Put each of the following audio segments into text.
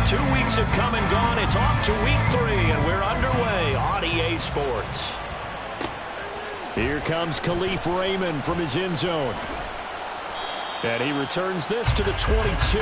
2 weeks have come and gone. It's off to week 3, and we're underway on EA Sports. Here comes Khalif Raymond from his end zone. And he returns this to the 22.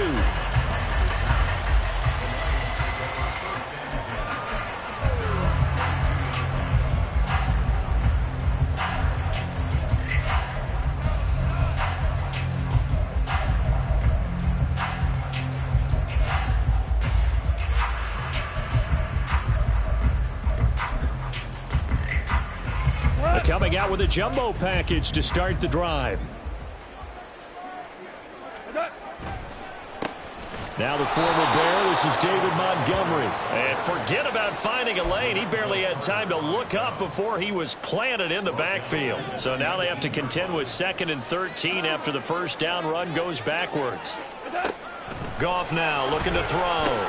Coming out with a jumbo package to start the drive. Now the former Bear, this is David Montgomery. And forget about finding a lane. He barely had time to look up before he was planted in the backfield. So now they have to contend with 2nd and 13 after the first down run goes backwards. Goff now looking to throw.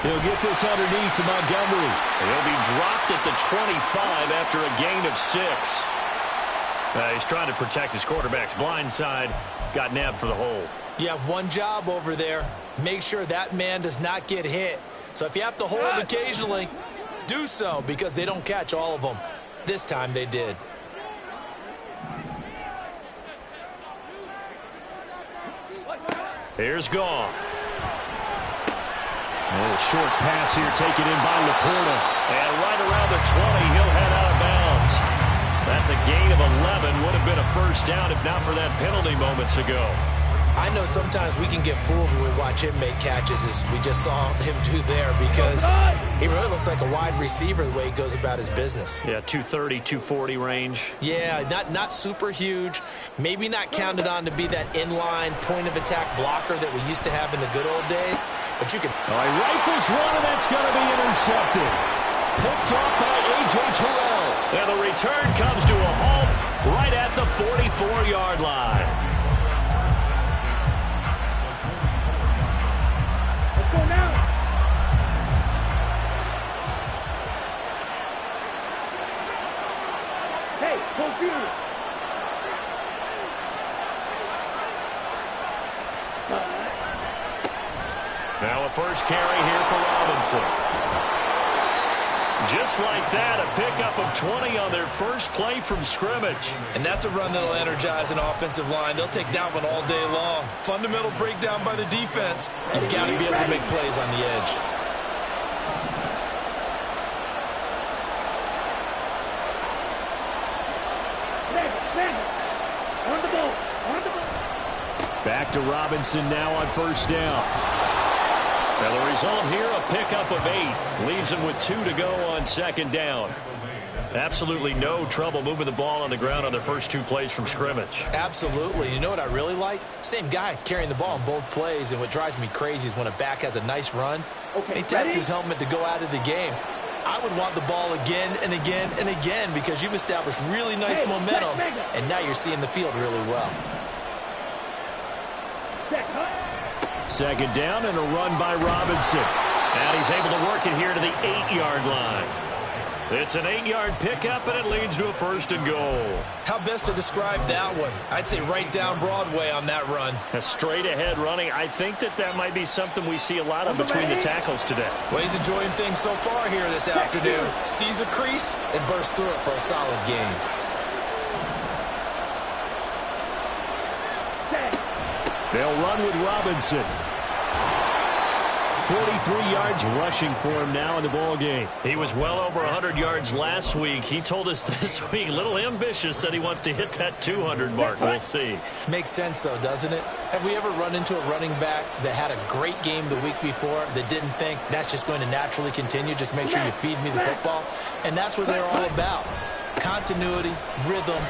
He'll get this underneath to Montgomery. He'll be dropped at the 25 after a gain of 6. He's trying to protect his quarterback's blind side. Got nabbed for the hole. You have one job over there. Make sure that man does not get hit. So if you have to hold occasionally, do so, because they don't catch all of them. This time they did. Here's Goff. A little short pass here taken in by Laporta. And right around the 20, he'll head out of bounds. That's a gain of 11. Would have been a first down if not for that penalty moments ago. I know sometimes we can get fooled when we watch him make catches, as we just saw him do there, because he really looks like a wide receiver the way he goes about his business. Yeah, 230, 240 range. Yeah, not super huge. Maybe not counted on to be that inline point-of-attack blocker that we used to have in the good old days, but you can... Oh, he rifles one, and that's going to be intercepted. Picked off by A.J. Terrell. And the return comes to a halt right at the 44-yard line. Now a first carry here for Robinson. Just like that, a pickup of 20 on their first play from scrimmage. And that's a run that'll energize an offensive line. They'll take that one all day long. Fundamental breakdown by the defense. You've got to be able to make plays on the edge. Back to Robinson now on first down. Now the result here, a pickup of 8. Leaves him with 2 to go on second down. Absolutely no trouble moving the ball on the ground on their first 2 plays from scrimmage. Absolutely. You know what I really like? Same guy carrying the ball on both plays, and what drives me crazy is when a back has a nice run, he taps his helmet to go out of the game. I would want the ball again and again and again, because you've established really nice momentum, and now you're seeing the field really well. Second down and a run by Robinson. And he's able to work it here to the 8-yard line. It's an 8-yard pickup, and it leads to a first and goal. How best to describe that one? I'd say right down Broadway on that run. A straight-ahead running. I think that might be something we see a lot of between the tackles today. Well, he's enjoying things so far here this afternoon. Sees a crease and bursts through it for a solid game. They'll run with Robinson. 43 yards rushing for him now in the ball game. He was well over 100 yards last week. He told us this week, a little ambitious, said he wants to hit that 200 mark. We'll see. Makes sense, though, doesn't it? Have we ever run into a running back that had a great game the week before that didn't think that's just going to naturally continue? Just make sure you feed me the football. And that's what they're all about. Continuity, rhythm,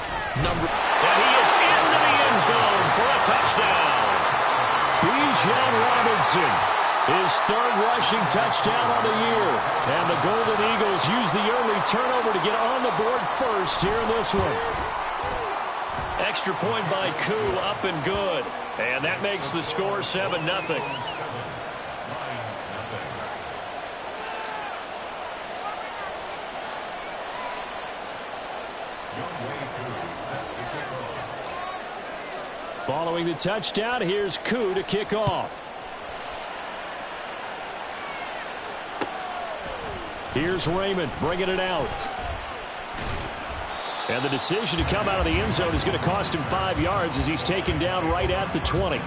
number. And he is into the end zone for a touchdown. Bijan Robinson, his 3rd rushing touchdown on the year. And the Golden Eagles use the early turnover to get on the board first here in this one. Extra point by Koo, up and good. And that makes the score 7-0. Following the touchdown, here's Koo to kick off. Here's Raymond bringing it out. And the decision to come out of the end zone is going to cost him 5 yards as he's taken down right at the 20.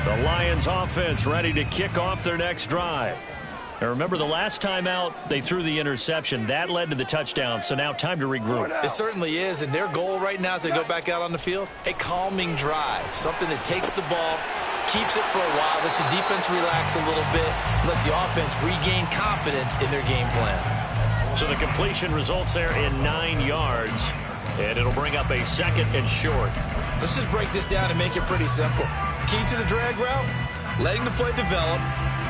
The Lions offense ready to kick off their next drive. Now remember, the last time out, they threw the interception. That led to the touchdown, so now time to regroup. It certainly is, and their goal right now as they go back out on the field, a calming drive, something that takes the ball, keeps it for a while, lets the defense relax a little bit, lets the offense regain confidence in their game plan. So the completion results there in 9 yards, and it'll bring up a 2nd and short. Let's just break this down and make it pretty simple. Key to the drag route, letting the play develop,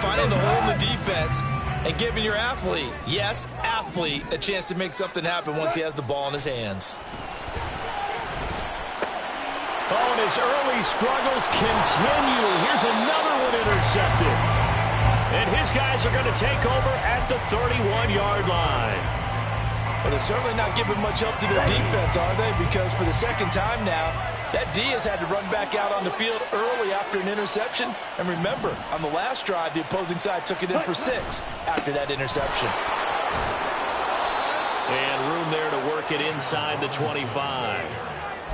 finding the hole in the defense, and giving your athlete, yes, athlete, a chance to make something happen once he has the ball in his hands. Oh, and his early struggles continue. Here's another one intercepted. And his guys are going to take over at the 31-yard line. Well, they're certainly not giving much help to their defense, are they? Because for the second time now, that D has had to run back out on the field early after an interception. And remember, on the last drive, the opposing side took it in for 6 after that interception. And room there to work it inside the 25.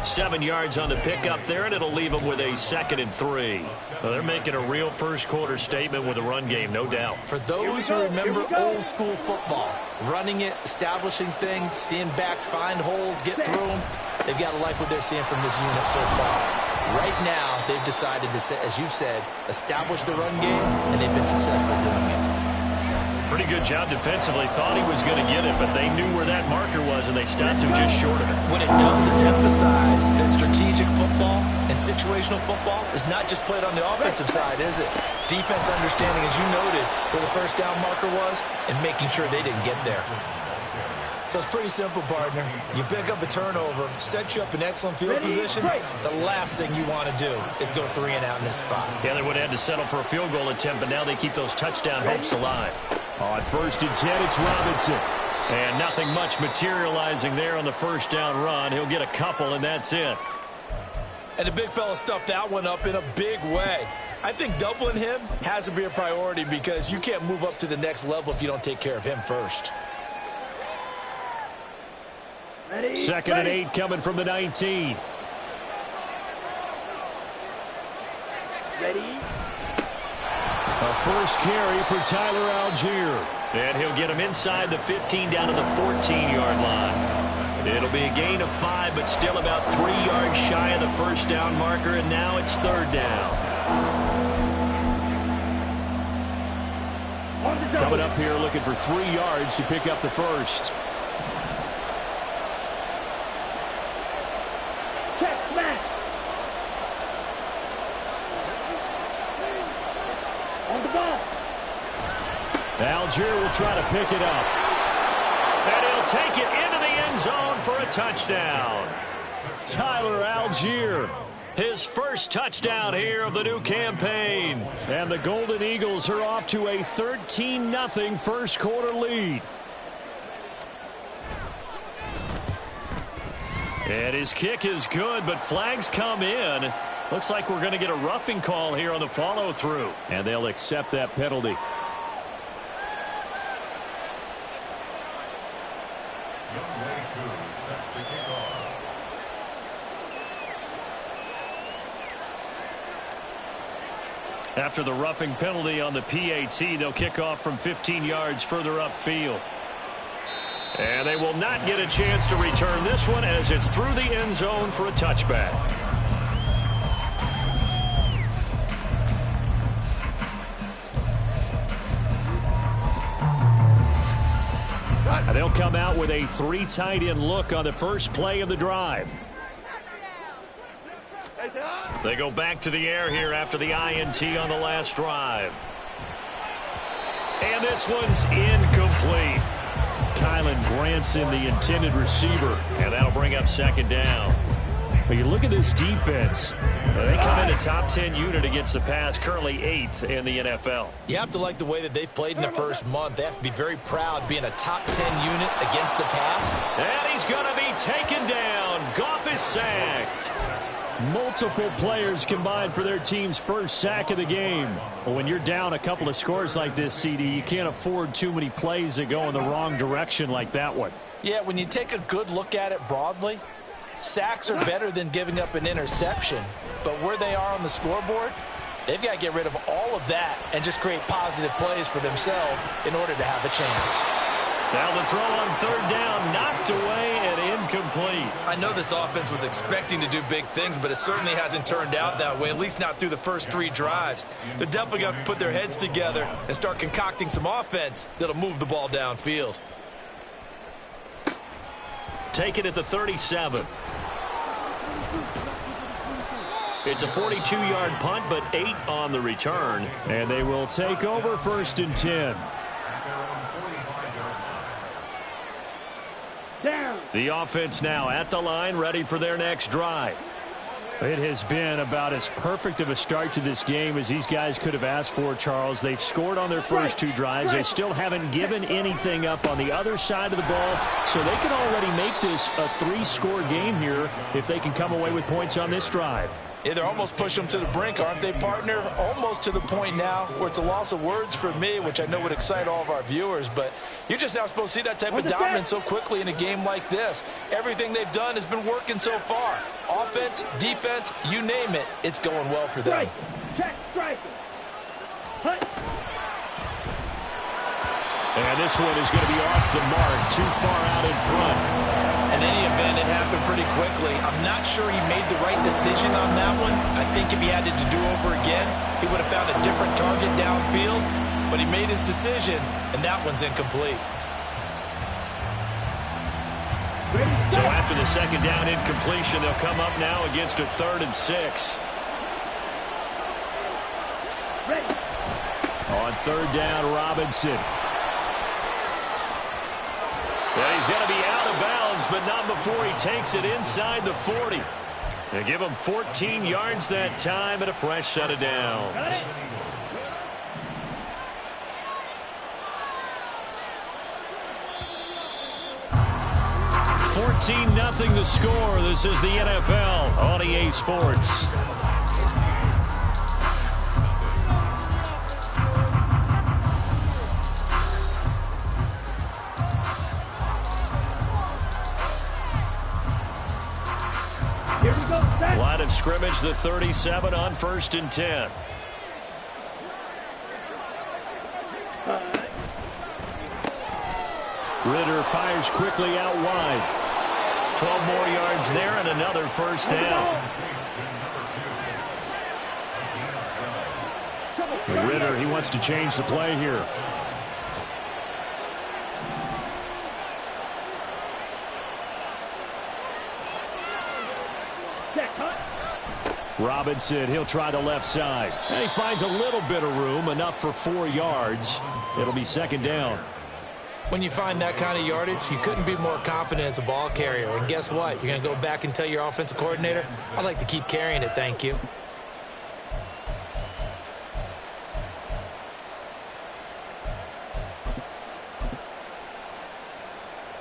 7 yards on the pickup there, and it'll leave them with a 2nd and 3. Well, they're making a real first-quarter statement with a run game, no doubt. For those who remember old-school football, running it, establishing things, seeing backs find holes, get through them, they've got to like what they're seeing from this unit so far. Right now, they've decided to, as you said, establish the run game, and they've been successful doing it. Pretty good job defensively. Thought he was going to get it, but they knew where that marker was, and they stopped him just short of it. What it does is emphasize that strategic football and situational football is not just played on the offensive side, is it? Defense understanding, as you noted, where the first down marker was and making sure they didn't get there. So it's pretty simple, partner. You pick up a turnover, set you up in excellent field position. The last thing you want to do is go 3 and out in this spot. Yeah, they would have had to settle for a field goal attempt, but now they keep those touchdown hopes alive. On 1st and 10, it's Robinson. And nothing much materializing there on the first down run. He'll get a couple, and that's it. And the big fella stuffed that one up in a big way. I think doubling him has to be a priority because you can't move up to the next level if you don't take care of him first. 2nd and 8 coming from the 19. Ready? A first carry for Tyler Algier. And he'll get him inside the 15 down to the 14-yard line. It'll be a gain of 5, but still about 3 yards shy of the first down marker, and now it's 3rd down. Coming up here looking for 3 yards to pick up the first. Algier will try to pick it up. And he'll take it into the end zone for a touchdown. Tyler Algier, his first touchdown here of the new campaign. And the Golden Eagles are off to a 13-0 first quarter lead. And his kick is good, but flags come in. Looks like we're going to get a roughing call here on the follow-through. And they'll accept that penalty. After the roughing penalty on the PAT, they'll kick off from 15 yards further upfield. And they will not get a chance to return this one as it's through the end zone for a touchback. They'll come out with a 3 tight end look on the first play of the drive. They go back to the air here after the INT on the last drive. And this one's incomplete. Kylan Grant's in the intended receiver, and that'll bring up 2nd down. Well, you look at this defense. They come in a top 10 unit against the pass, currently 8th in the NFL. You have to like the way that they've played in the first month. They have to be very proud being a top 10 unit against the pass. And he's going to be taken down. Goff is sacked. Multiple players combined for their team's first sack of the game. Well, when you're down a couple of scores like this, CD, you can't afford too many plays that go in the wrong direction like that one. Yeah, when you take a good look at it broadly, sacks are better than giving up an interception. But where they are on the scoreboard, they've got to get rid of all of that and just create positive plays for themselves in order to have a chance. Now the throw on third down, knocked away and incomplete. I know this offense was expecting to do big things, but it certainly hasn't turned out that way, at least not through the first 3 drives. They're definitely going to have to put their heads together and start concocting some offense that'll move the ball downfield. Take it at the 37. It's a 42-yard punt, but 8 on the return. And they will take over 1st and 10. Down. The offense now at the line, ready for their next drive. It has been about as perfect of a start to this game as these guys could have asked for, Charles. They've scored on their first 2 drives. They still haven't given anything up on the other side of the ball, so they can already make this a 3-score game here if they can come away with points on this drive. Yeah, they're almost pushing them to the brink, aren't they, partner? Almost to the point now where it's a loss of words for me, which I know would excite all of our viewers, but you're just now supposed to see that type of dominance so quickly in a game like this. Everything they've done has been working so far. Offense, defense, you name it, it's going well for them. Check, strike. And this one is going to be off the mark, too far out in front. In any event, it happened pretty quickly. I'm not sure he made the right decision on that one. I think if he had it to do over again, he would have found a different target downfield. But he made his decision, and that one's incomplete. So after the second down incompletion, they'll come up now against a 3rd and 6. On 3rd down, Robinson. Well, he's going to be out of bounds, but not before he takes it inside the 40. They give him 14 yards that time and a fresh set of downs. $14-0 the score. This is the NFL on EA Sports. Line of scrimmage, the 37 on 1st and 10. Ritter fires quickly out wide. 12 more yards there and another first down. Ritter, he wants to change the play here. Robinson, he'll try the left side. And he finds a little bit of room, enough for 4 yards. It'll be 2nd down. When you find that kind of yardage, you couldn't be more confident as a ball carrier. And guess what? You're going to go back and tell your offensive coordinator, I'd like to keep carrying it, thank you.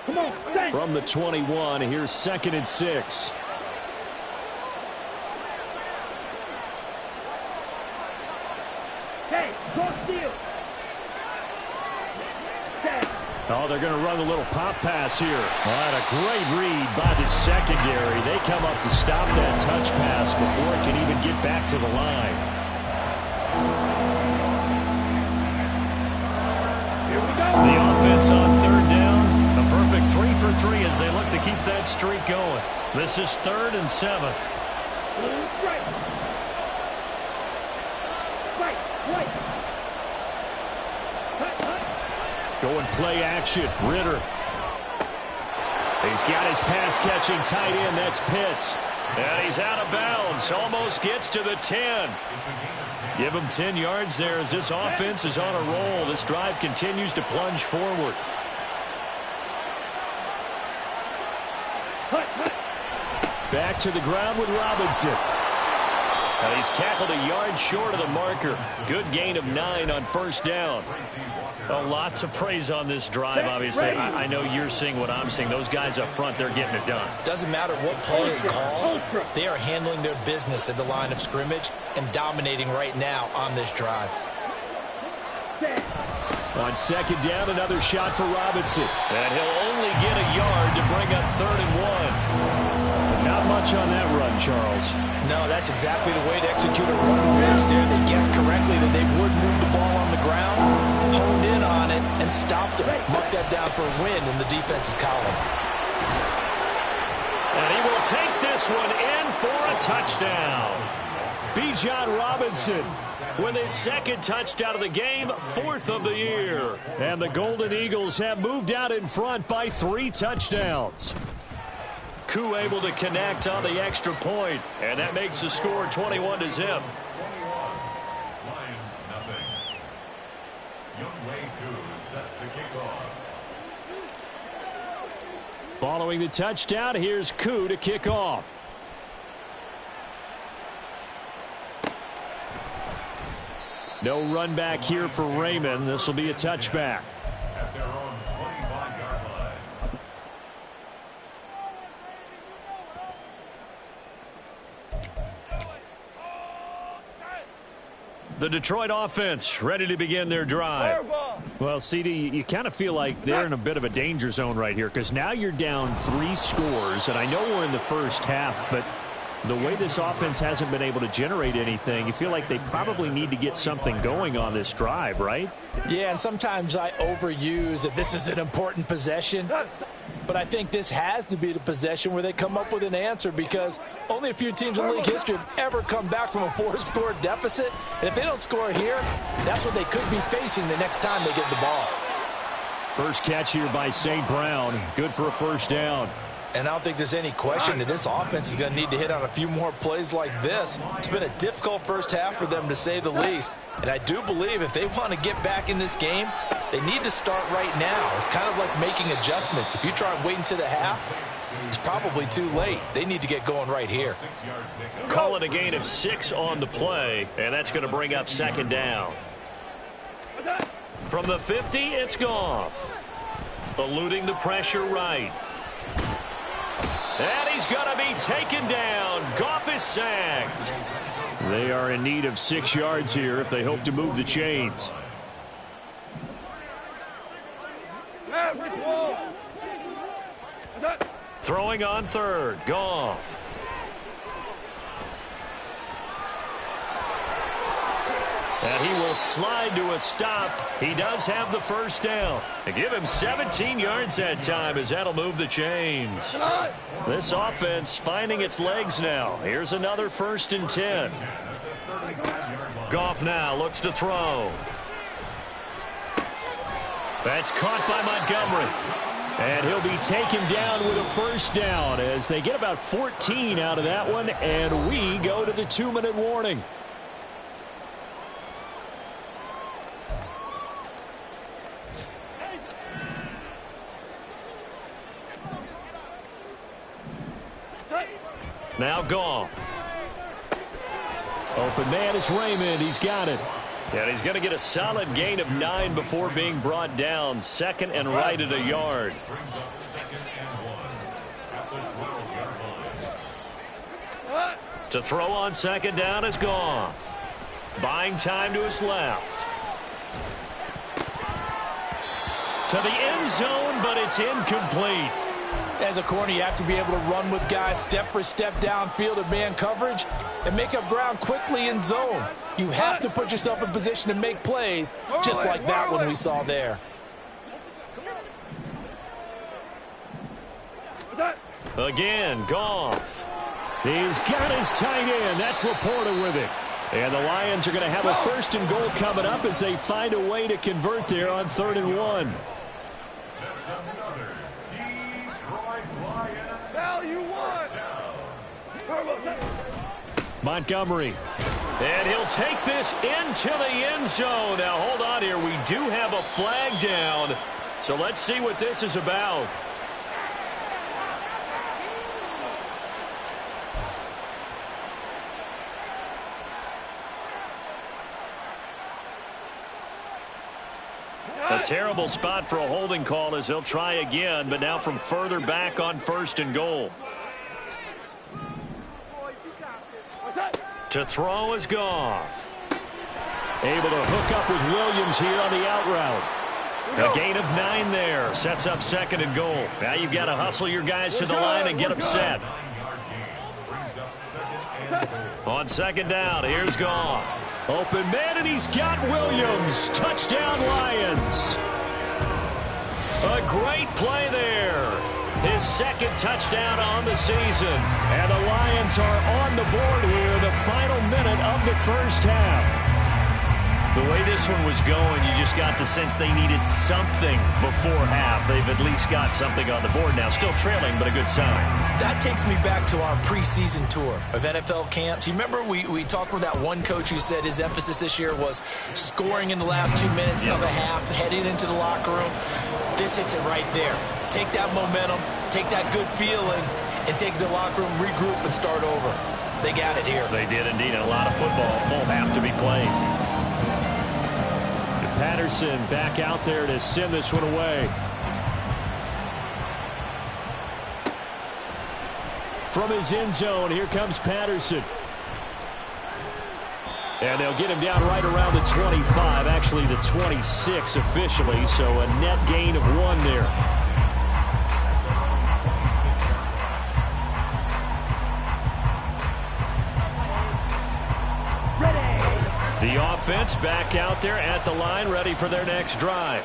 Come on, from the 21, here's 2nd and 6. Hey, go steal. Oh, they're going to run a little pop pass here. What a great read by the secondary. They come up to stop that touch pass before it can even get back to the line. Here we go. The offense on 3rd down. A perfect 3 for 3 as they look to keep that streak going. This is 3rd and 7. Right. Going play action. Ritter. He's got his pass-catching tight end. That's Pitts. And he's out of bounds. Almost gets to the 10. Give him 10 yards there as this offense is on a roll. This drive continues to plunge forward. Back to the ground with Robinson. Now he's tackled a yard short of the marker. Good gain of 9 on first down. A lot to praise on this drive, obviously. I know you're seeing what I'm seeing. Those guys up front, they're getting it done. Doesn't matter what play is called. They are handling their business at the line of scrimmage and dominating right now on this drive. On second down, another shot for Robinson. And he'll only get a yard to bring up 3rd and 1. Not much on that run, Charles. No, that's exactly the way to execute a run blitz there. They guessed correctly that they would move the ball on the ground, honed in on it, and stopped it. Mark that down for a win in the defense's column. And he will take this one in for a touchdown. Bijan Robinson with his 2nd touchdown of the game, 4th of the year. And the Golden Eagles have moved out in front by 3 touchdowns. Koo able to connect on the extra point, and that makes the score 21-0. Following the touchdown, here's Koo to kick off. No run back here for Raymond. This will be a touchback. At their own 25-yard line. The Detroit offense ready to begin their drive. Well, CD, you kind of feel like they're in a bit of a danger zone right here because now you're down 3 scores, and I know we're in the first half, but the way this offense hasn't been able to generate anything, you feel like they probably need to get something going on this drive, right? Yeah, and sometimes I overuse that this is an important possession. But I think this has to be the possession where they come up with an answer because only a few teams in league history have ever come back from a 4-score deficit. And if they don't score here, that's what they could be facing the next time they get the ball. First catch here by St. Brown. Good for a first down. And I don't think there's any question that this offense is going to need to hit on a few more plays like this. It's been a difficult first half for them, to say the least. And I do believe if they want to get back in this game, they need to start right now. It's kind of like making adjustments. If you try and wait until the half, it's probably too late. They need to get going right here. Call it a gain of 6 on the play, and that's going to bring up 2nd down. From the 50, it's Goff. Eluding the pressure right. And he's going to be taken down. Goff is sacked. They are in need of 6 yards here if they hope to move the chains. Throwing on 3rd, Goff. And he will slide to a stop. He does have the first down. They give him 17 yards that time as that'll move the chains. This offense finding its legs now. Here's another 1st and 10. Goff now looks to throw. That's caught by Montgomery. And he'll be taken down with a first down as they get about 14 out of that one. And we go to the 2-minute warning. Now Goff. Open man is Raymond. He's got it. And he's going to get a solid gain of 9 before being brought down. 2nd and right at a yard. To throw on 2nd down is Goff. Buying time to his left. To the end zone, but it's incomplete. As a corner, you have to be able to run with guys step for step downfield in man coverage and make up ground quickly in zone. You have to put yourself in position to make plays, just like that one we saw there. Again, Goff. He's got his tight end. That's Laporta with it. And the Lions are going to have a 1st and goal coming up as they find a way to convert there on 3rd and 1. Montgomery. And he'll take this into the end zone. Now, hold on here. We do have a flag down. So let's see what this is about. A terrible spot for a holding call as they'll try again, but now from further back on 1st and goal. To throw is Goff. Able to hook up with Williams here on the out route. A gain of 9 there. Sets up 2nd and goal. Now you've got to hustle your guys to the line and get them set. On 2nd down, here's Goff. Open man, and he's got Williams. Touchdown, Lions. A great play there. His 2nd touchdown on the season. And the Lions are on the board here, the final minute of the 1st half. The way this one was going, you just got the sense they needed something before half. They've at least got something on the board now. Still trailing, but a good sign. That takes me back to our preseason tour of NFL camps. You remember we talked with that one coach who said his emphasis this year was scoring in the last 2 minutes of a half, heading into the locker room. This hits it right there. Take that momentum, take that good feeling, and take the locker room, regroup, and start over. They got it here. They did indeed. And a lot of football, full half to be played. Patterson back out there to send this one away. From his end zone, here comes Patterson. And they'll get him down right around the 25, actually the 26 officially, so a net gain of 1 there. The offense back out there at the line, ready for their next drive.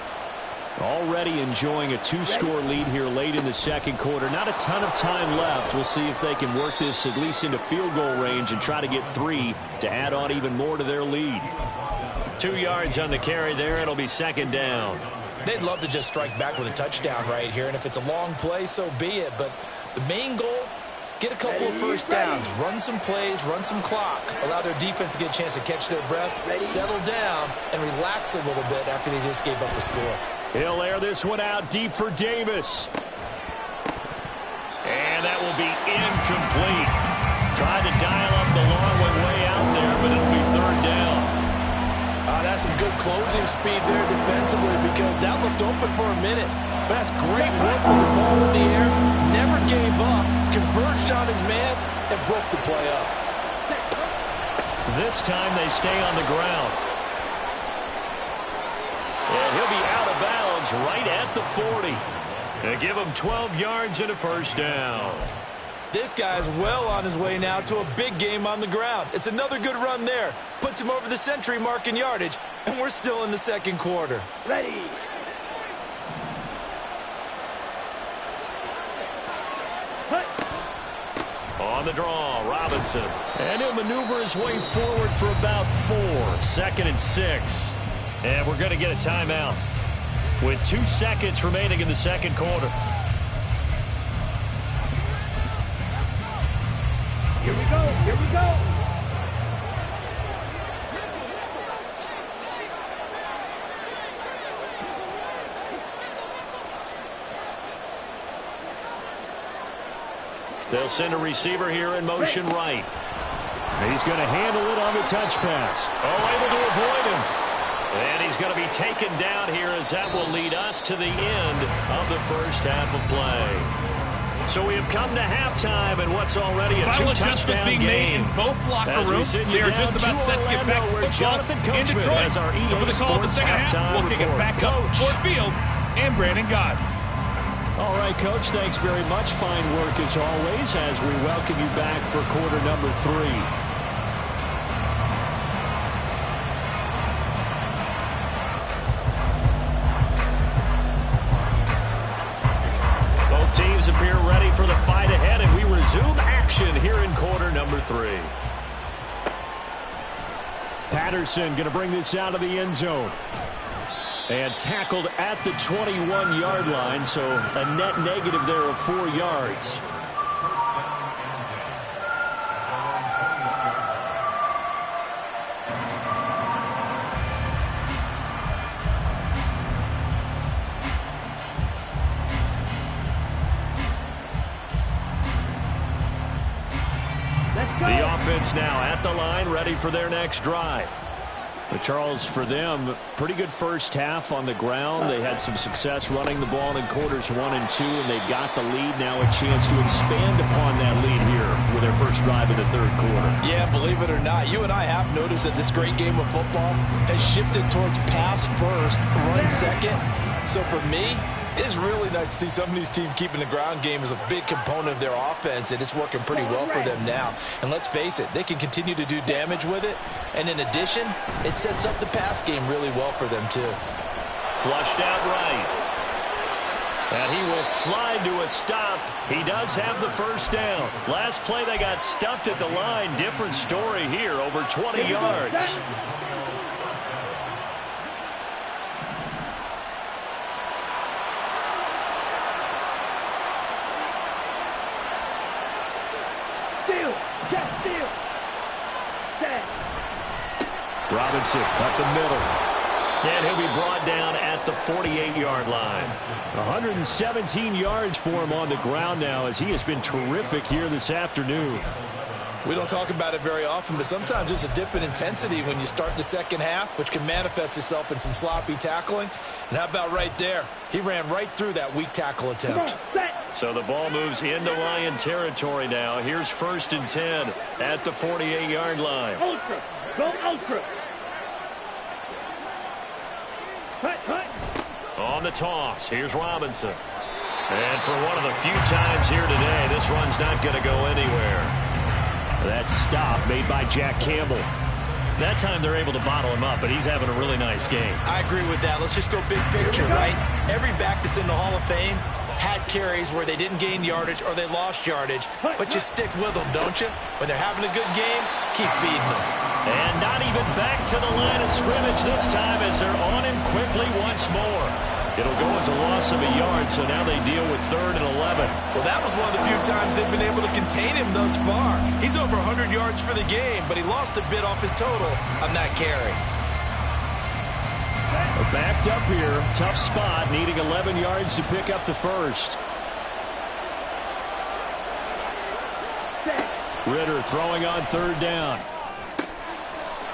Already enjoying a 2-score lead here late in the 2nd quarter. Not a ton of time left. We'll see if they can work this at least into field goal range and try to get 3 to add on even more to their lead. 2 yards on the carry there. It'll be 2nd down. They'd love to just strike back with a touchdown right here, and if it's a long play, so be it. But the main goal, get a couple of 1st downs, run some plays, run some clock, allow their defense to get a chance to catch their breath, settle down, and relax a little bit after they just gave up a score. He'll air this one out deep for Davis. And that will be incomplete. Tried to dial up the long one way out there, but it'll be 3rd down. That's some good closing speed there defensively because that looked open for a minute. That's great work with the ball in the air. Never gave up. Converged on his man and broke the play up. This time they stay on the ground. And he'll be out of bounds right at the 40. They give him 12 yards and a 1st down. This guy's well on his way now to a big game on the ground. It's another good run there. Puts him over the century mark in yardage, and we're still in the 2nd quarter. Ready. On the draw, Robinson. And he'll maneuver his way forward for about 4. 2nd and 6. And we're going to get a timeout with 2 seconds remaining in the 2nd quarter. Here we go. Here we go. They'll send a receiver here in motion right. He's going to handle it on the touch pass. Oh, able to avoid him. And he's going to be taken down here as that will lead us to the end of the 1st half of play. So we have come to halftime and what's already a 2-touchdown being game. made in both locker rooms. They are just about set to get back to football in Detroit. Over the call of the 2nd half, we'll kick it back up to Ford Field and Brandon Gott. All right, Coach, thanks very much. Fine work as always as we welcome you back for quarter number 3. Teams appear ready for the fight ahead, and we resume action here in quarter number 3. Patterson going to bring this out of the end zone. And tackled at the 21-yard line, so a net negative there of 4 yards. The offense now at the line, ready for their next drive. But Charles, for them, pretty good first half on the ground. They had some success running the ball in quarters 1 and 2, and they've got the lead. Now a chance to expand upon that lead here with their first drive in the third quarter. Yeah, believe it or not, you and I have noticed that this great game of football has shifted towards pass first, run second. So for me, it's really nice to see some of these teams keeping the ground game as a big component of their offense, and it's working pretty well for them now. And let's face it, they can continue to do damage with it. And in addition, it sets up the pass game really well for them too. Flushed out right. And he will slide to a stop. He does have the first down. Last play they got stuffed at the line. Different story here, over 20 yards. Robinson up the middle. And he'll be brought down at the 48-yard line. 117 yards for him on the ground now, as he has been terrific here this afternoon. We don't talk about it very often, but sometimes there's a dip in intensity when you start the second half, which can manifest itself in some sloppy tackling. And how about right there? He ran right through that weak tackle attempt. So the ball moves into Lion territory now. Here's 1st and 10 at the 48-yard line. Ultra. Go ultra. On the toss, here's Robinson. And for one of the few times here today, this run's not going to go anywhere. That stop made by Jack Campbell. That time they're able to bottle him up, but he's having a really nice game. I agree with that. Let's just go big picture, right? Every back that's in the Hall of Fame had carries where they didn't gain yardage or they lost yardage, but you stick with them, don't you? When they're having a good game, keep feeding them. And not even back to the line of scrimmage this time as they're on him quickly once more. It'll go as a loss of a yard, so now they deal with 3rd and 11. Well, that was one of the few times they've been able to contain him thus far. He's over 100 yards for the game, but he lost a bit off his total on that carry. Backed up here, tough spot, needing 11 yards to pick up the first. Ritter throwing on 3rd down.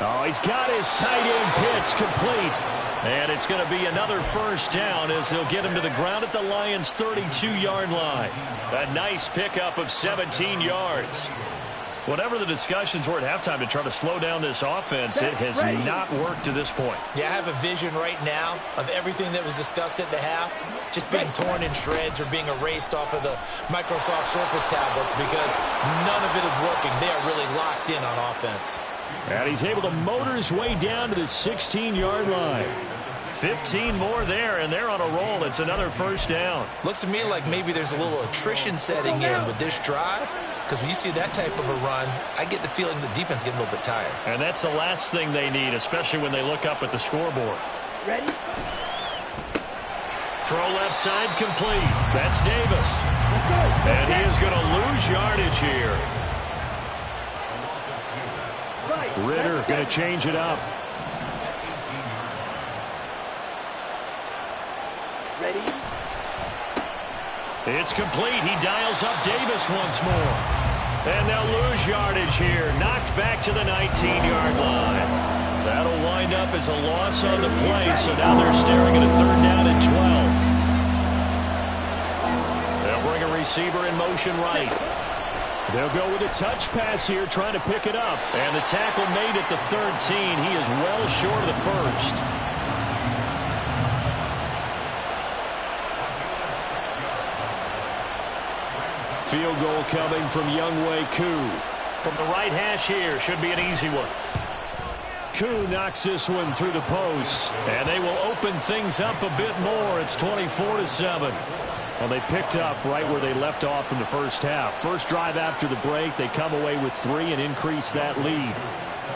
Oh, he's got his tight end pitch complete. And it's going to be another first down as they'll get him to the ground at the Lions' 32-yard line. A nice pickup of 17 yards. Whatever the discussions were at halftime to try to slow down this offense, it has not worked to this point. Yeah, I have a vision right now of everything that was discussed at the half just being torn in shreds or being erased off of the Microsoft Surface tablets because none of it is working. They are really locked in on offense. And he's able to motor his way down to the 16-yard line. 15 more there, and they're on a roll. It's another first down. Looks to me like maybe there's a little attrition setting in with this drive, because when you see that type of a run, I get the feeling the defense getting a little bit tired. And that's the last thing they need, especially when they look up at the scoreboard. Ready? Throw left side complete. That's Davis. And he is going to lose yardage here. Ritter going to change it up. Ready? It's complete. He dials up Davis once more. And they'll lose yardage here. Knocked back to the 19-yard line. That'll wind up as a loss on the play, so now they're staring at a 3rd down and 12. They'll bring a receiver in motion right. They'll go with a touch pass here, trying to pick it up. And the tackle made at the 13. He is well short of the first. Field goal coming from Younghoe Koo. From the right hash here, should be an easy one. Koo knocks this one through the post. And they will open things up a bit more. It's 24-7. Well, they picked up right where they left off in the first half. First drive after the break, they come away with 3 and increase that lead.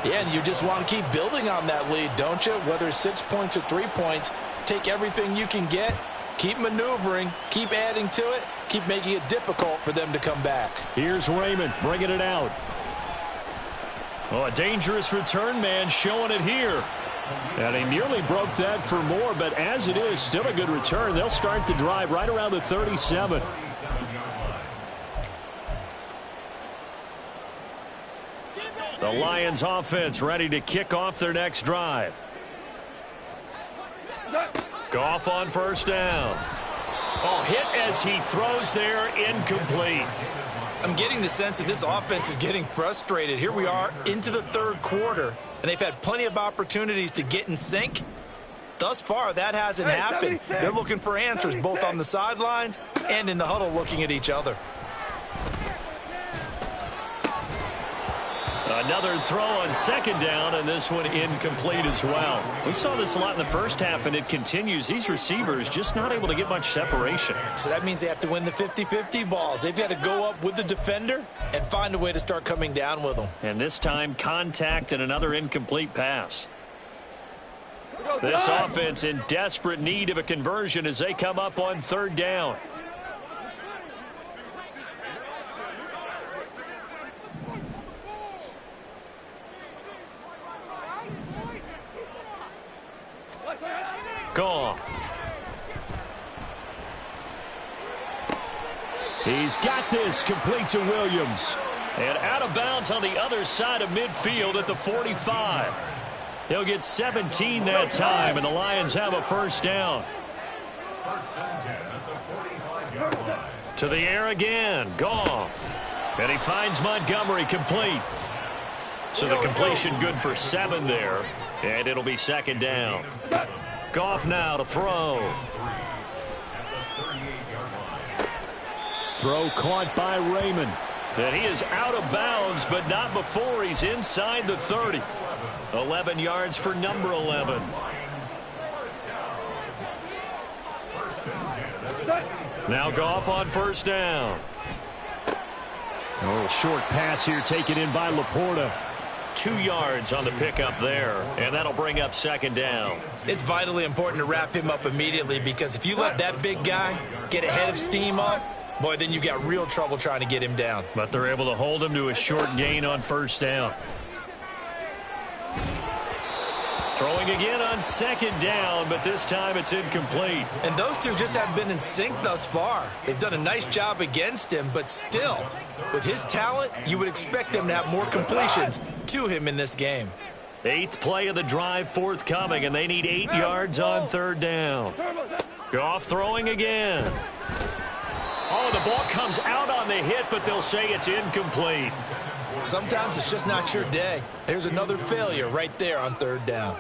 Yeah, and you just want to keep building on that lead, don't you? Whether it's 6 points or 3 points, take everything you can get, keep maneuvering, keep adding to it, keep making it difficult for them to come back. Here's Raymond bringing it out. Oh, a dangerous return man showing it here. And he nearly broke that for more, but as it is, still a good return. They'll start the drive right around the 37. The Lions offense ready to kick off their next drive. Goff on first down. Oh, hit as he throws there, incomplete. I'm getting the sense that this offense is getting frustrated. Here we are into the third quarter, and they've had plenty of opportunities to get in sync. Thus far, that hasn't happened. They're looking for answers both on the sidelines and in the huddle looking at each other. Another throw on second down, and this one incomplete as well. We saw this a lot in the first half, and it continues. These receivers just not able to get much separation. So that means they have to win the 50-50 balls. They've got to go up with the defender and find a way to start coming down with them. And this time, contact and another incomplete pass. This offense in desperate need of a conversion as they come up on third down. Goff. He's got this, complete to Williams. And out of bounds on the other side of midfield at the 45. He'll get 17 that time, and the Lions have a first down. To the air again, Goff. And he finds Montgomery complete. So the completion good for 7 there, and it'll be second down. Goff now to throw. Throw caught by Raymond. And he is out of bounds, but not before he's inside the 30. 11 yards for number 11. Now Goff on first down. A little short pass here taken in by Laporta. 2 yards on the pickup there, and that'll bring up second down. It's vitally important to wrap him up immediately, because if you let that big guy get a head of steam up, boy, then you've got real trouble trying to get him down. But they're able to hold him to a short gain on first down. Throwing again on second down, but this time it's incomplete. And those two just haven't been in sync thus far. They've done a nice job against him, but still, with his talent, you would expect them to have more completions to him in this game. 8th play of the drive forthcoming, and they need 8 yards on third down. Goff throwing again. Oh, the ball comes out on the hit, but they'll say it's incomplete. Sometimes it's just not your day. There's another failure right there on third down.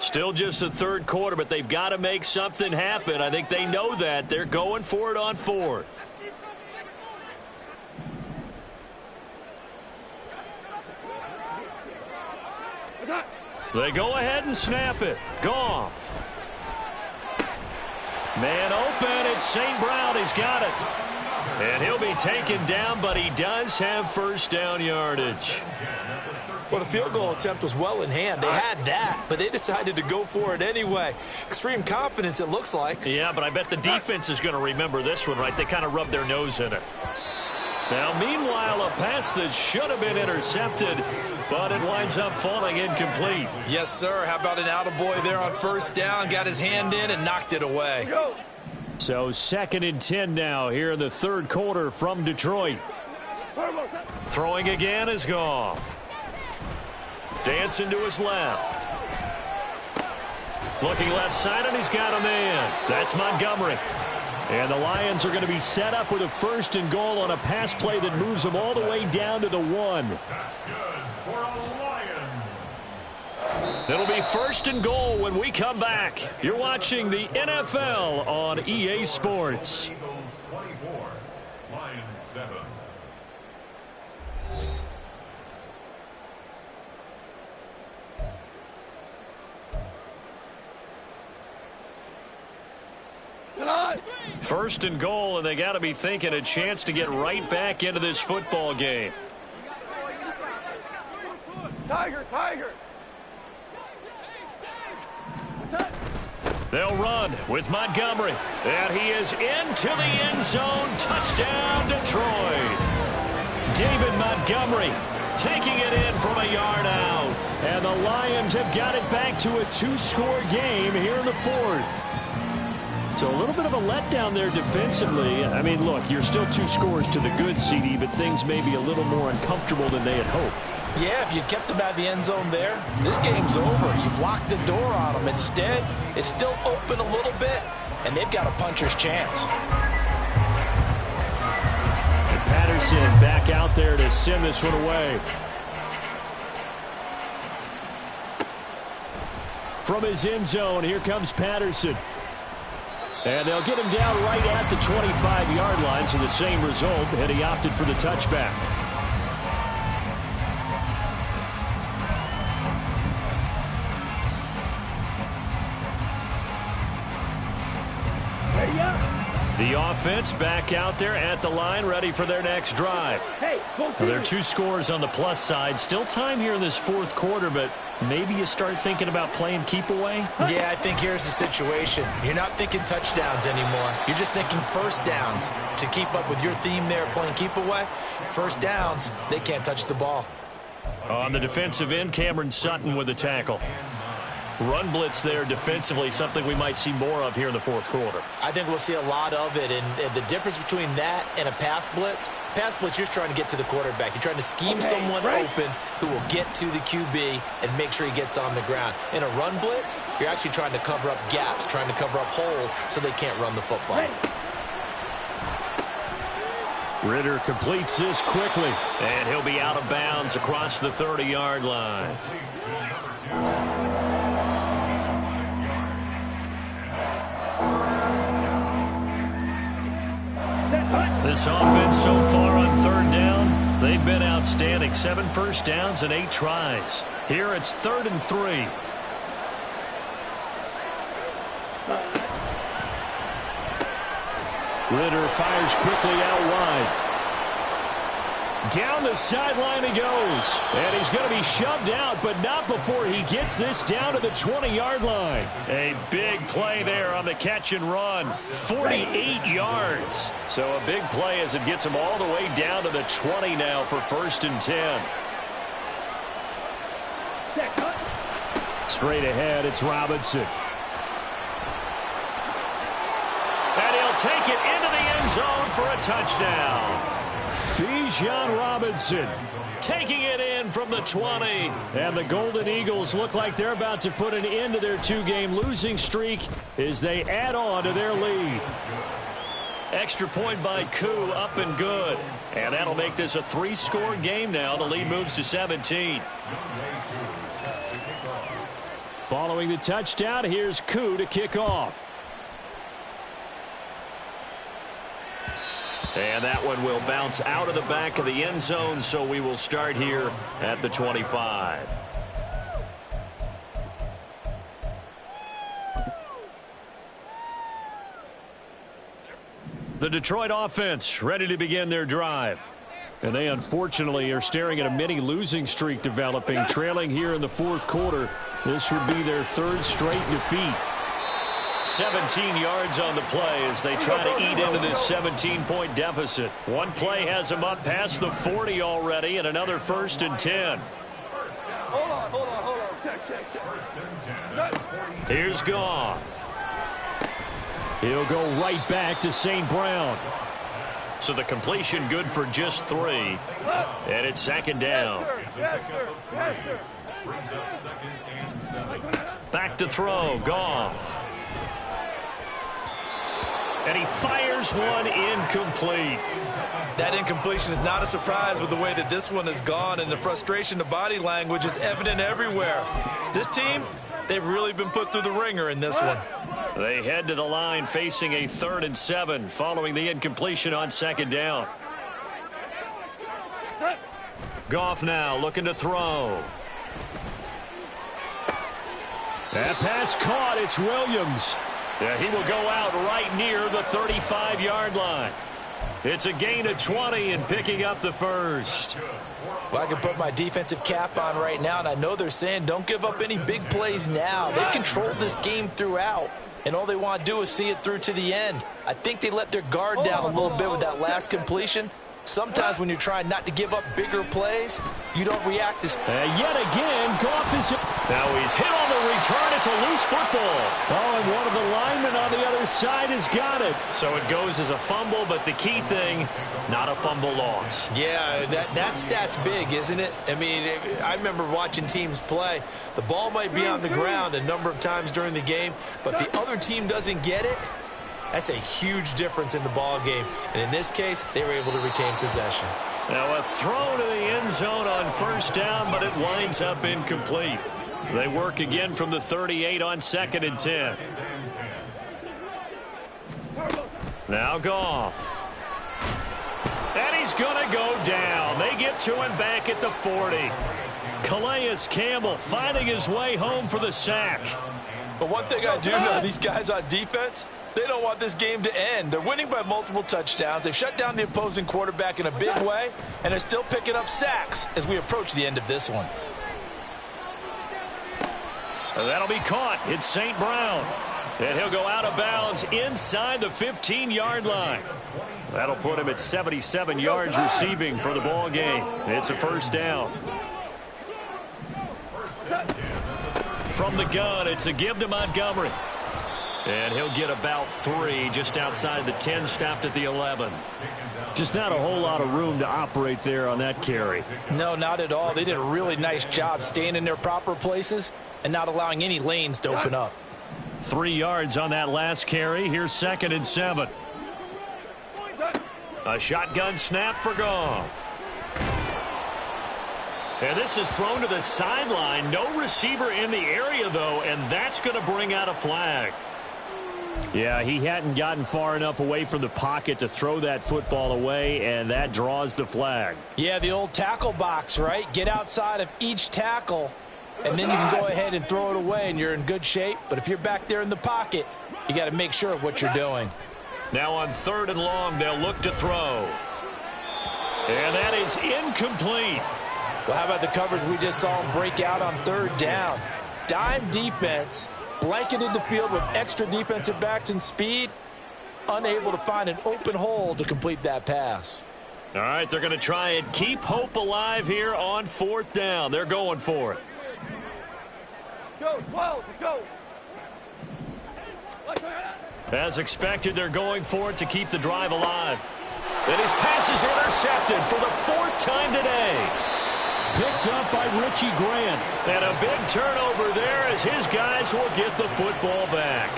Still just the third quarter, but they've got to make something happen. I think they know that. They're going for it on fourth. They go ahead and snap it. Goff. Man open. It's St. Brown. He's got it. And he'll be taken down, but he does have first down yardage. Well, the field goal attempt was well in hand. They had that, but they decided to go for it anyway. Extreme confidence, it looks like. Yeah, but I bet the defense is going to remember this one, right? They kind of rubbed their nose in it. Now, meanwhile, a pass that should have been intercepted, but it winds up falling incomplete. Yes, sir. How about an attaboy there on first down? Got his hand in and knocked it away. So 2nd and 10 now here in the third quarter from Detroit. Throwing again is Goff. Dancing to his left. Looking left side, and he's got a man. That's Montgomery. And the Lions are going to be set up with a 1st and goal on a pass play that moves them all the way down to the 1. That's good for a Lions. It'll be 1st and goal when we come back. You're watching the NFL on EA Sports. Eagles 24, Lions 7. First and goal, and they got to be thinking a chance to get right back into this football game. Tiger, Tiger. They'll run with Montgomery. And he is into the end zone. Touchdown, Detroit. David Montgomery taking it in from a yard out. And the Lions have got it back to a 2-score game here in the fourth. So a little bit of a letdown there defensively. I mean, look, you're still 2 scores to the good, CD, but things may be a little more uncomfortable than they had hoped. Yeah, if you kept them out of the end zone there, this game's over. You've locked the door on them. Instead, it's still open a little bit, and they've got a puncher's chance. And Patterson back out there to send this one away. From his end zone, here comes Patterson. And they'll get him down right at the 25-yard line, so the same result, and he opted for the touchback. The offense back out there at the line, ready for their next drive. There are 2 scores on the plus side. Still time here in this fourth quarter, but maybe you start thinking about playing keep away? Yeah, I think here's the situation. You're not thinking touchdowns anymore. You're just thinking first downs. To keep up with your theme there, playing keep away, first downs, they can't touch the ball. On the defensive end, Cameron Sutton with the tackle. Run blitz there defensively, something we might see more of here in the fourth quarter. I think we'll see a lot of it, and the difference between that and a pass blitz, you're just trying to get to the quarterback. You're trying to scheme someone open who will get to the QB and make sure he gets on the ground. In a run blitz, you're actually trying to cover up gaps, trying to cover up holes so they can't run the football. Ritter completes this quickly, and he'll be out of bounds across the 30-yard line. This offense so far on third down, they've been outstanding. 7 first downs and 8 tries. Here it's 3rd and 3. Ritter fires quickly out wide. Down the sideline he goes. And he's going to be shoved out, but not before he gets this down to the 20-yard line. A big play there on the catch and run. 48 yards. So a big play as it gets him all the way down to the 20 now for 1st and 10. Straight ahead, it's Robinson. And he'll take it into the end zone for a touchdown. Bijan Robinson taking it in from the 20. And the Golden Eagles look like they're about to put an end to their 2-game losing streak as they add on to their lead. Extra point by Koo, up and good. And that'll make this a 3-score game now. The lead moves to 17. Following the touchdown, here's Koo to kick off. And that one will bounce out of the back of the end zone, so we will start here at the 25. The Detroit offense ready to begin their drive. And they unfortunately are staring at a mini losing streak developing, trailing here in the fourth quarter. This would be their 3rd straight defeat. 17 yards on the play as they try to eat into this 17-point deficit. One play has them up past the 40 already, and another 1st and 10. Hold on. Check. Here's Goff. He'll go right back to St. Brown. So the completion good for just 3. And it's 2nd down. Yes, sir. Back to throw, Goff. And he fires one incomplete. That incompletion is not a surprise with the way that this one has gone, and the frustration, the body language is evident everywhere. This team, they've really been put through the ringer in this one. They head to the line facing a 3rd and 7 following the incompletion on 2nd down. Goff now looking to throw. That pass caught. It's Williams. Yeah, he will go out right near the 35-yard line. It's a gain of 20 and picking up the 1st. Well, I can put my defensive cap on right now, and I know they're saying don't give up any big plays now. They've controlled this game throughout, and all they want to do is see it through to the end. I think they let their guard down a little bit with that last completion, Sometimes when you're trying not to give up bigger plays, you don't react as... Yet again, Goff is... Now he's hit on the return. It's a loose football. Oh, and one of the linemen on the other side has got it. So it goes as a fumble, but the key thing, not a fumble loss. Yeah, that stat's big, isn't it? I mean, I remember watching teams play. The ball might be on the ground a number of times during the game, but the other team doesn't get it. That's a huge difference in the ball game. And in this case, they were able to retain possession. Now a throw to the end zone on first down, but it winds up incomplete. They work again from the 38 on 2nd and 10. Now Goff. And he's going to go down. They get to him back at the 40. Calais Campbell finding his way home for the sack. But one thing I do know, these guys on defense, they don't want this game to end. They're winning by multiple touchdowns. They've shut down the opposing quarterback in a big way, and they're still picking up sacks as we approach the end of this one. That'll be caught. It's St. Brown. And he'll go out of bounds inside the 15-yard line. That'll put him at 77 yards receiving for the ball game. It's a first down. From the gun, it's a give to Montgomery. And he'll get about 3 just outside the 10, stopped at the 11. Just not a whole lot of room to operate there on that carry. No, not at all. They did a really nice job staying in their proper places and not allowing any lanes to open up. 3 yards on that last carry. Here's 2nd and 7. A shotgun snap for Goff. And this is thrown to the sideline. No receiver in the area, though, and that's going to bring out a flag. Yeah, he hadn't gotten far enough away from the pocket to throw that football away, and that draws the flag. Yeah, the old tackle box, right? Get outside of each tackle, and then you can go ahead and throw it away, and you're in good shape. But if you're back there in the pocket, you got to make sure of what you're doing. Now on 3rd and long, they'll look to throw. And that is incomplete. Well, how about the coverage we just saw him break out on 3rd down? Dime defense, blanketed the field with extra defensive backs and speed, unable to find an open hole to complete that pass. All right, they're going to try and keep hope alive here on 4th down. They're going for it. Go, 12, go. As expected, they're going for it to keep the drive alive. And his pass is intercepted for the 4th time today. Picked up by Richie Grant. And a big turnover there as his guys will get the football back.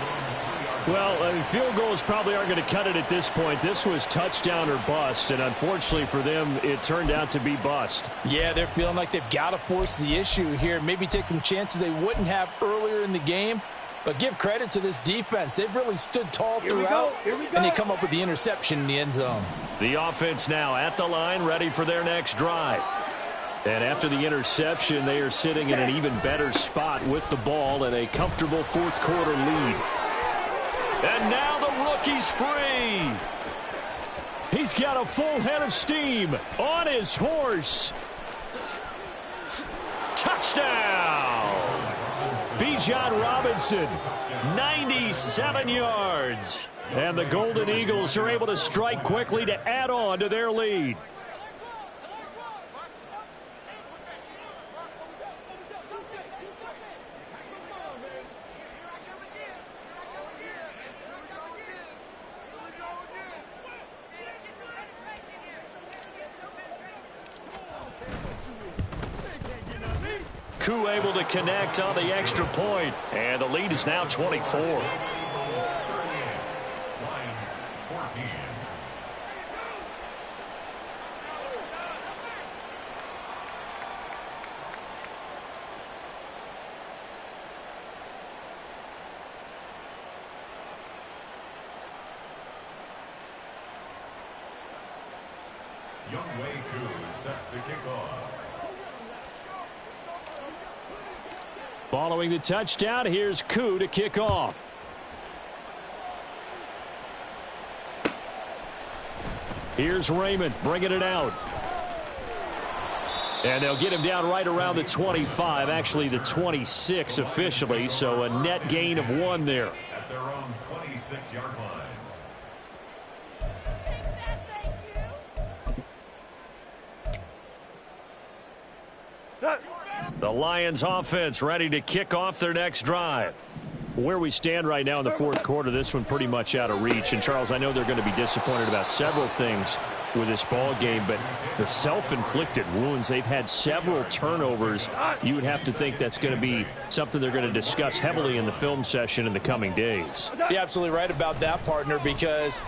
Well, field goals probably aren't going to cut it at this point. This was touchdown or bust, and unfortunately for them, it turned out to be bust. Yeah, they're feeling like they've got to force the issue here. Maybe take some chances they wouldn't have earlier in the game. But give credit to this defense. They've really stood tall throughout, and they come up with the interception in the end zone. The offense now at the line, ready for their next drive. And after the interception, they are sitting in an even better spot with the ball and a comfortable 4th quarter lead. And now the rookie's free. He's got a full head of steam on his horse. Touchdown! Bijan Robinson, 97 yards. And the Golden Eagles are able to strike quickly to add on to their lead. Koo able to connect on the extra point, and the lead is now 24. Koo is set to kick off. Following the touchdown, here's Koo to kick off. Here's Raymond bringing it out. And they'll get him down right around the 25, actually the 26 officially, so a net gain of 1 there. At their own 26-yard line. The Lions offense ready to kick off their next drive. Where we stand right now in the fourth quarter, this one pretty much out of reach. And, Charles, I know they're going to be disappointed about several things with this ball game, but the self-inflicted wounds, they've had several turnovers. You would have to think that's going to be something they're going to discuss heavily in the film session in the coming days. You're absolutely right about that, partner, because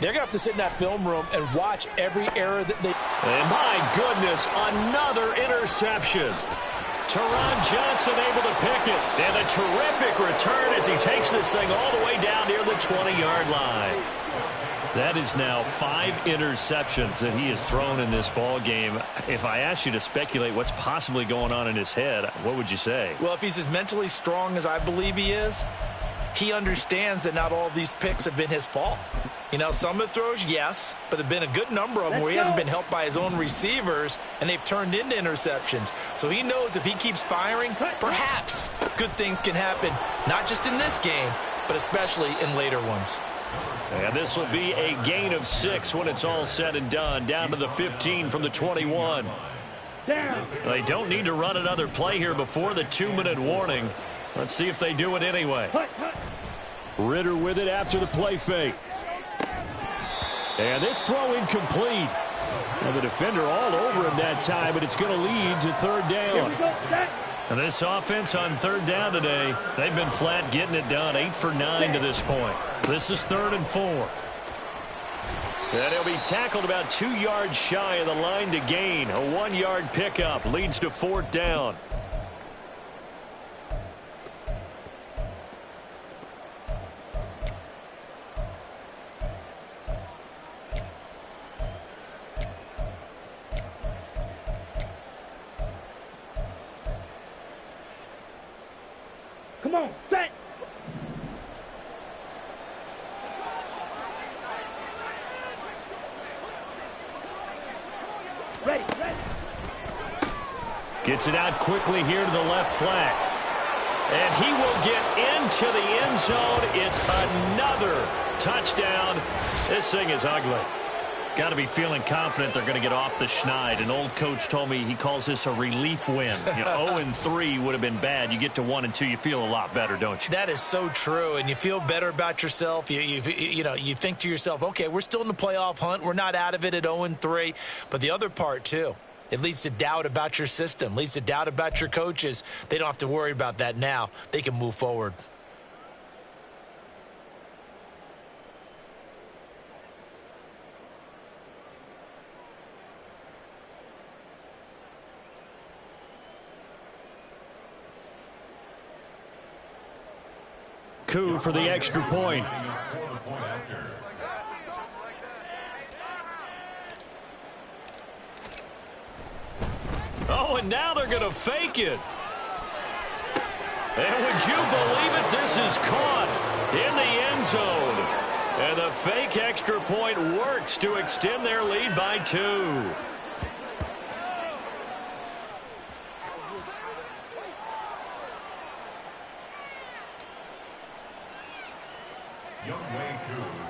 they're going to have to sit in that film room and watch every error that they... And my goodness, another interception. Teron Johnson able to pick it. And a terrific return as he takes this thing all the way down near the 20-yard line. That is now 5 interceptions that he has thrown in this ball game. If I asked you to speculate what's possibly going on in his head, what would you say? Well, if he's as mentally strong as I believe he is, he understands that not all of these picks have been his fault. You know, some of the throws, yes, but there have been a good number of them where he hasn't been helped by his own receivers, and they've turned into interceptions. So he knows if he keeps firing, perhaps good things can happen, not just in this game, but especially in later ones. And this will be a gain of 6 when it's all said and done, down to the 15 from the 21. They don't need to run another play here before the 2-minute warning. Let's see if they do it anyway. Ritter with it after the play fake. And this throw incomplete. And the defender all over him that time, but it's going to lead to third down. And this offense on third down today, they've been flat getting it done. 8 for 9 to this point. This is 3rd and 4. And he'll be tackled about 2 yards shy of the line to gain. A 1-yard pickup leads to 4th down. Come on, set. Ready. Gets it out quickly here to the left flank. And he will get into the end zone. It's another touchdown. This thing is ugly. Got to be feeling confident they're going to get off the schneid. An old coach told me he calls this a relief win. 0-3 would have been bad. You get to 1-2, you feel a lot better, don't you? That is so true, and you feel better about yourself. You think to yourself, okay, we're still in the playoff hunt. We're not out of it at 0-3. But the other part, too, it leads to doubt about your system, leads to doubt about your coaches. They don't have to worry about that now. They can move forward. Coup for the extra point. Oh, and now they're going to fake it. And would you believe it? This is caught in the end zone. And the fake extra point works to extend their lead by 2.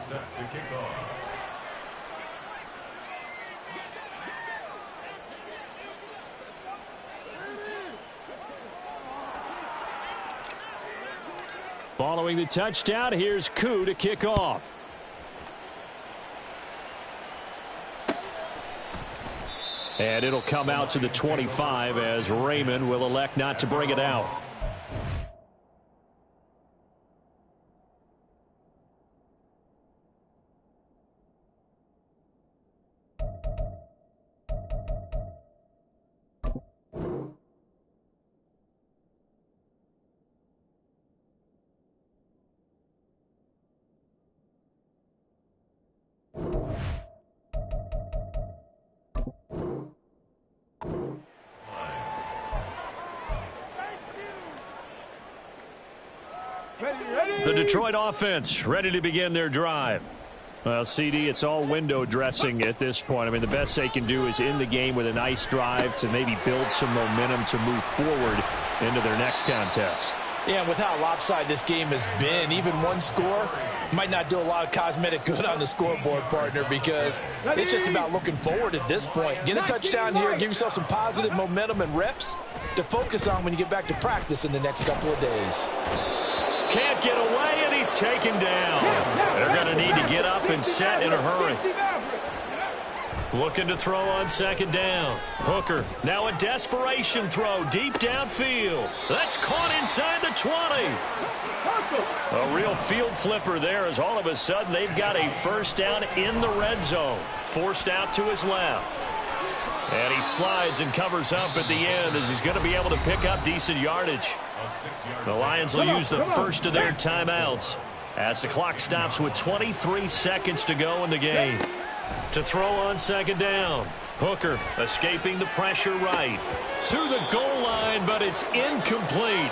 Set to kick off. Following the touchdown, here's Koo to kick off. And it'll come out to the 25 as Raymond will elect not to bring it out. The Detroit offense ready to begin their drive. Well, CD, it's all window dressing at this point. I mean, the best they can do is end the game with a nice drive to maybe build some momentum to move forward into their next contest. Yeah, and with how lopsided this game has been, even one score might not do a lot of cosmetic good on the scoreboard, partner, because it's just about looking forward at this point. Get a touchdown here, give yourself some positive momentum and reps to focus on when you get back to practice in the next couple of days. Can't get away, and he's taken down. They're going to need to get up and set in a hurry. Looking to throw on second down. Hooker, now a desperation throw deep downfield. That's caught inside the 20. A real field flipper there, as all of a sudden they've got a first down in the red zone. Forced out to his left. And he slides and covers up at the end as he's going to be able to pick up decent yardage. The Lions will use the first of their timeouts as the clock stops with 23 seconds to go in the game. To throw on second down. Hooker escaping the pressure right. To the goal line, but it's incomplete.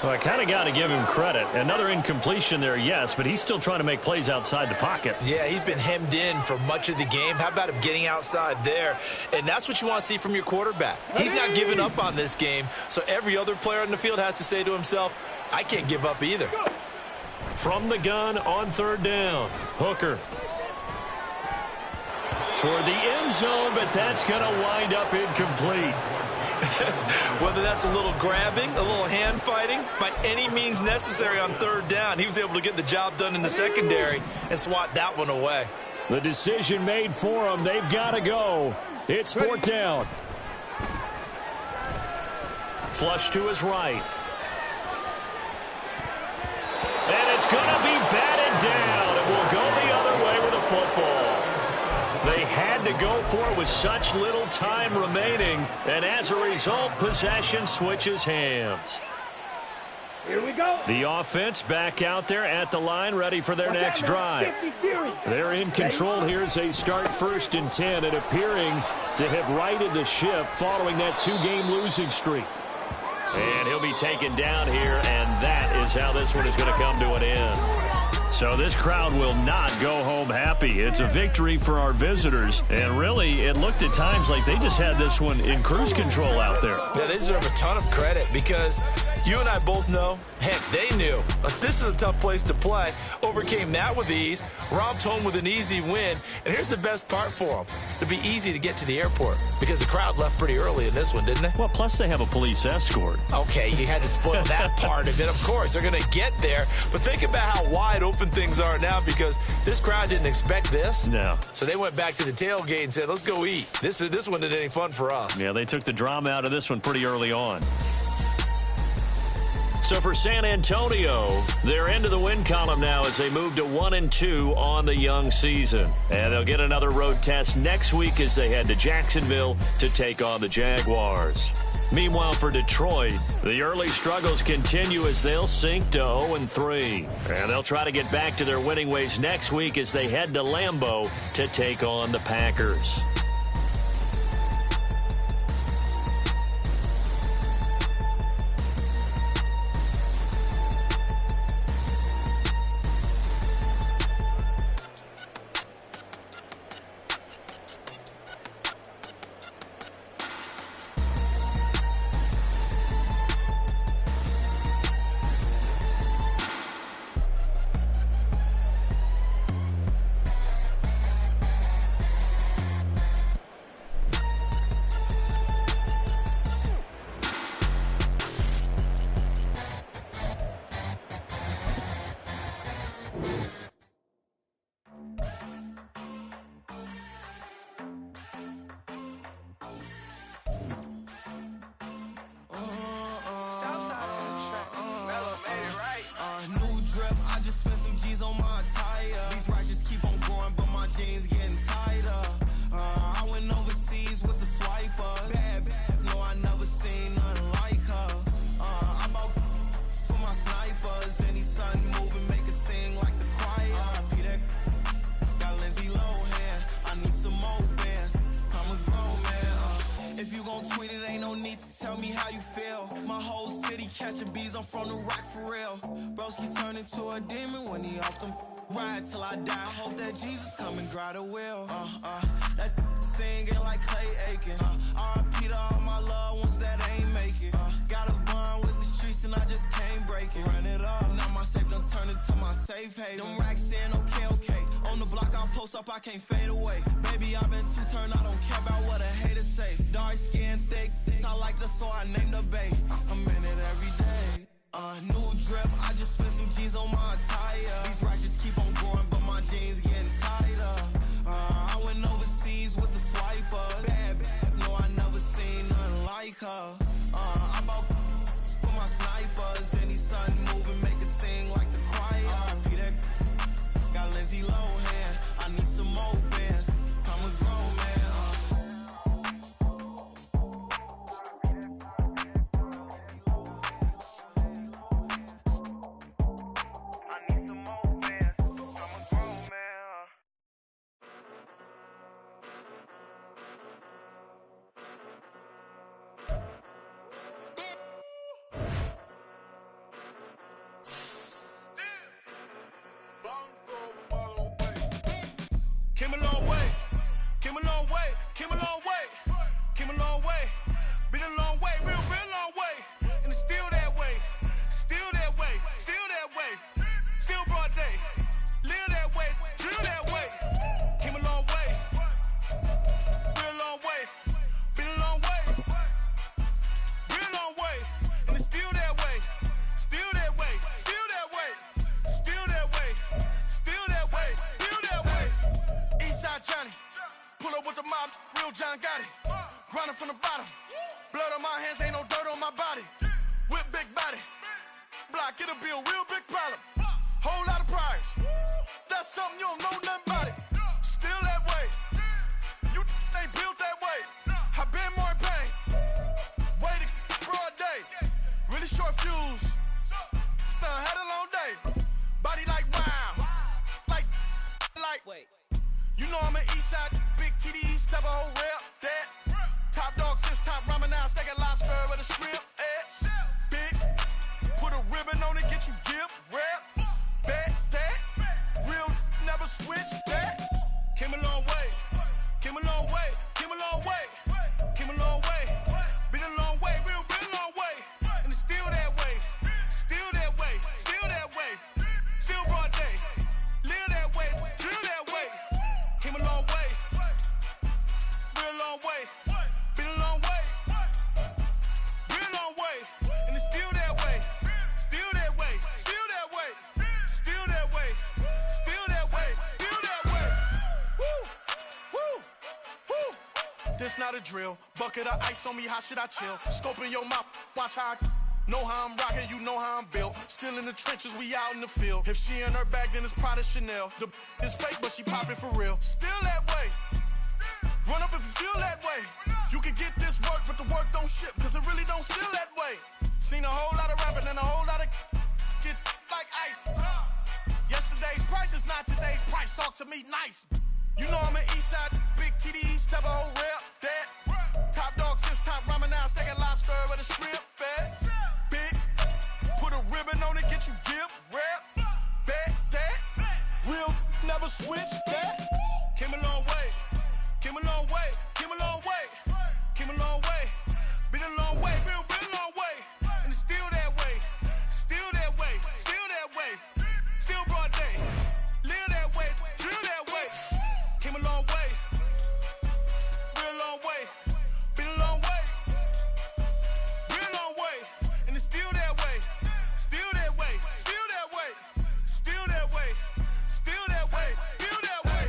Well, I kind of got to give him credit. Another incompletion there, yes, but he's still trying to make plays outside the pocket. Yeah, he's been hemmed in for much of the game. How about him getting outside there? And that's what you want to see from your quarterback. He's not giving up on this game, so every other player on the field has to say to himself, I can't give up either. From the gun on third down. Hooker. Toward the end zone, but that's going to wind up incomplete. Whether that's a little grabbing, a little hand fighting, by any means necessary on third down, he was able to get the job done in the secondary and swat that one away. The decision made for him. They've got to go. It's fourth down. Flush to his right. And it's going to be batted down. It will go the other way with a football. They had to go for it with such little time remaining, and as a result, possession switches hands. Here we go. The offense back out there at the line, ready for their next drive. They're in control here as they start 1st and 10 and appearing to have righted the ship following that 2-game losing streak. And he'll be taken down here, and that is how this one is going to come to an end. So this crowd will not go home happy. It's a victory for our visitors. And really, it looked at times like they just had this one in cruise control out there. Yeah, they deserve a ton of credit because you and I both know, heck, they knew. This is a tough place to play. Overcame that with ease, romped home with an easy win. And here's the best part for them. It'd be easy to get to the airport because the crowd left pretty early in this one, didn't they? Well, plus they have a police escort. Okay, you had to spoil that part of it. Of course, they're going to get there. But think about how wide open things are now because this crowd didn't expect this. No. So they went back to the tailgate and said, let's go eat. This one isn't any fun for us. Yeah, they took the drama out of this one pretty early on. So for San Antonio, they're into the win column now as they move to 1-2 on the young season. And they'll get another road test next week as they head to Jacksonville to take on the Jaguars. Meanwhile, for Detroit, the early struggles continue as they'll sink to 0-3. And they'll try to get back to their winning ways next week as they head to Lambeau to take on the Packers. and I just can't break it. Run it up, now my safe done turned into my safe haven. Them racks in, okay. On the block, I'll post up, I can't fade away. Baby, I've been too turned, I don't care about what a hater say. Dark skin, thick, I like the so I named the bae. I'm in it every day. New drip, I just spent some G's on my attire. These racks just keep on growing, but my jeans getting tighter. I went overseas with the swiper. Bad, no, I never seen nothing like her. I bought for my snipers. Any sudden moving, make it sing like the choir. Peter got Lindsay Lohan. I need some more bands. I'm a grown man. Came a long way, came a long way, came a long way, came a long way, been a long way, real long way, and it's still that way, still that way, still that way, still broad day, live that way, drill that way, came a long way, real long way, been a long way, real long way, and it's still that way, still that way, still that way, still that way, still that way, still that way. Eastside Johnny, pull up with the mob, real John got it. Grinding from the bottom, blood on my hands, ain't no dirt on my body. Whip big body, block, it'll be a real big problem. Whole lot of prize, that's something you don't know nothing about it. Still that way, you ain't built that way. I been more in pain, way to broad day. Really short fuse, had a long day. Body like wow, like. Wait. You know I'm an east side, big TDE, step a whole rep, that. Top dog since top ramen now, steak a lobster with a shrimp, Big, put a ribbon on it, get you give, rep, bet, that. Real, never switch, that. Came a long way, came a long way, came a long way, came a long way. Been a long way, real long way. And it's still that way, still that way, still that way. Still broad day, live that way, drill that way. Came a long way, real long way, been a long way, real long way, and it's still that way, still that way, still that way, still that way, still that way, still that way. Woo, woo, woo. This not a drill, bucket of ice on me, how should I chill? Scope in your mouth, watch how I know how I'm rocking, you know how I'm built. Still in the trenches, we out in the field. If she in her bag, then it's Prada Chanel. The is fake, but she poppin' for real. Still that way. Run up if you feel that way. You can get this work, but the work don't ship, cause it really don't feel that way. Seen a whole lot of rapping and a whole lot of get like ice. Yesterday's price is not today's price. Talk to me nice. You know I'm an east side, big TDE, step a whole rep, that. Top dog since top ramen now, steak a lobster with a shrimp, fat. Big, put a ribbon on it, get you give, rep, bet, that. Real, never switch, that. Came a long way, came a long way, came a long way, came a long way. Been a long way, real long way. And it's still that way, still that way, still that way. Still broad day, live that way, drill that way. Came a long way, real long way. Been a long way, real long way. And it's still that way, still that way, still that way, still that way, still that way, still that way.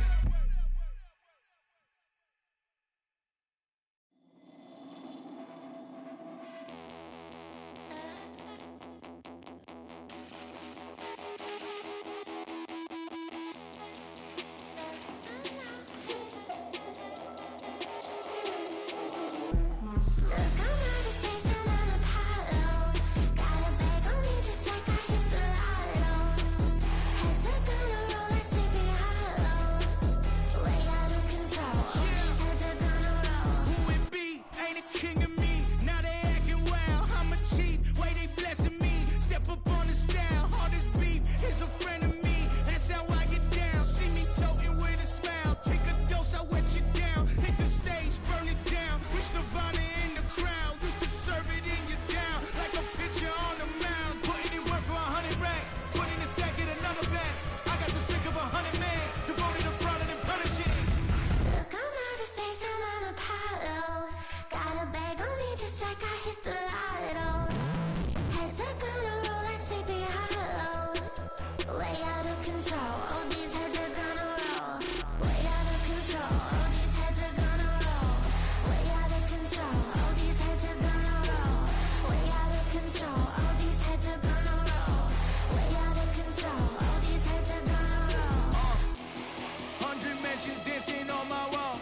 nations dancing on my wall.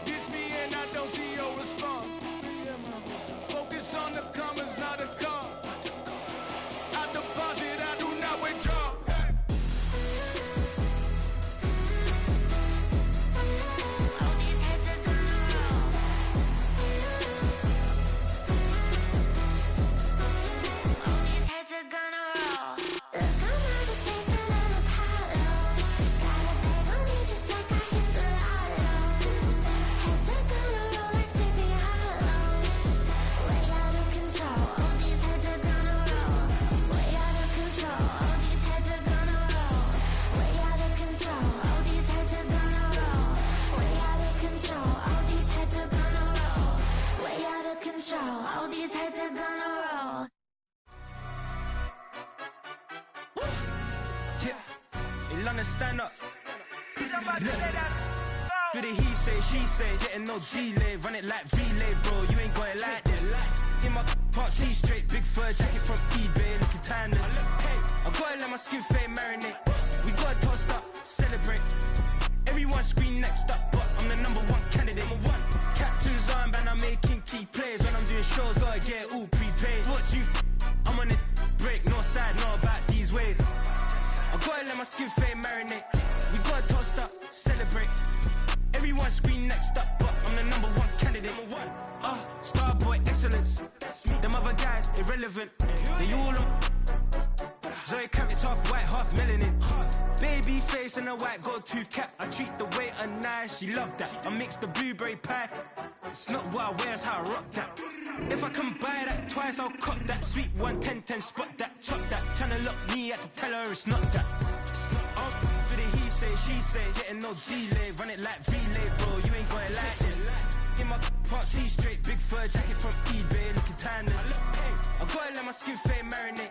Diss me and I don't see your response. Focus on the commas, not the call. I deposit, I do not withdraw. All these heads are gonna roll. Yeah, in London, stand up. Do the he say, she say, getting no delay. Run it like relay, bro, you ain't got it like this. In my part C straight, big fur jacket from eBay, looking timeless. I gotta let my skin fade marinate. We gotta toast up, celebrate. Everyone scream next up, but I'm the number one candidate. Captain's armband, I'm making key plays. When I'm doing shows, gotta get all prepaid. What you I'm on it, break, no side, no about these ways. I gotta let my skin fade marinate. We gotta toast up, celebrate. Everyone scream next up, but I'm the number one candidate. Starboy excellence. Them other guys irrelevant. They all on. Zoe Camp is half white, half melanin. Baby face and a white gold tooth cap. I treat the waiter nice, she love that. I mix the blueberry pie. It's not what I wear, it's how I rock that. If I can buy that twice, I'll cop that. Sweet 110, spot that, chop that. Tryna lock me, I have to tell her it's not that. Do the he say, she say, getting no delay. Run it like relay, bro, you ain't got it like this. In my part C straight, big fur jacket from eBay, looking timeless. I gotta let my skin fade marinate.